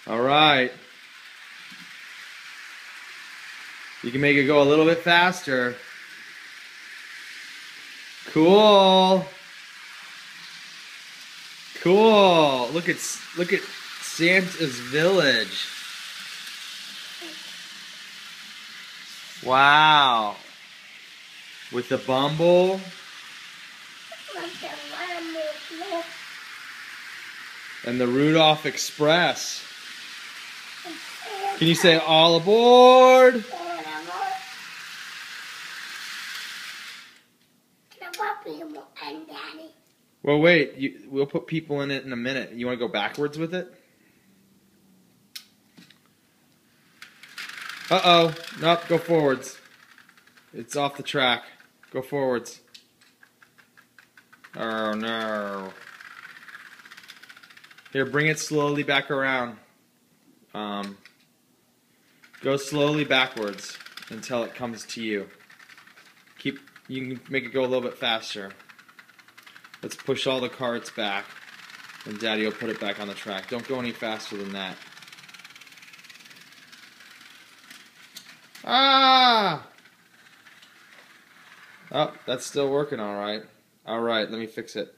All right. You can make it go a little bit faster. Cool. Cool. Look at Santa's village. Wow. With the Bumble and the Rudolph Express. Can you say all aboard? Well, wait. We'll put people in it in a minute. You want to go backwards with it? Uh-oh. Nope, go forwards. It's off the track. Go forwards. Oh, no. Here, bring it slowly back around. Go slowly backwards until it comes to you. You can make it go a little bit faster. Let's push all the carts back, and Daddy will put it back on the track. Don't go any faster than that. Ah! Oh, that's still working all right. All right, let me fix it.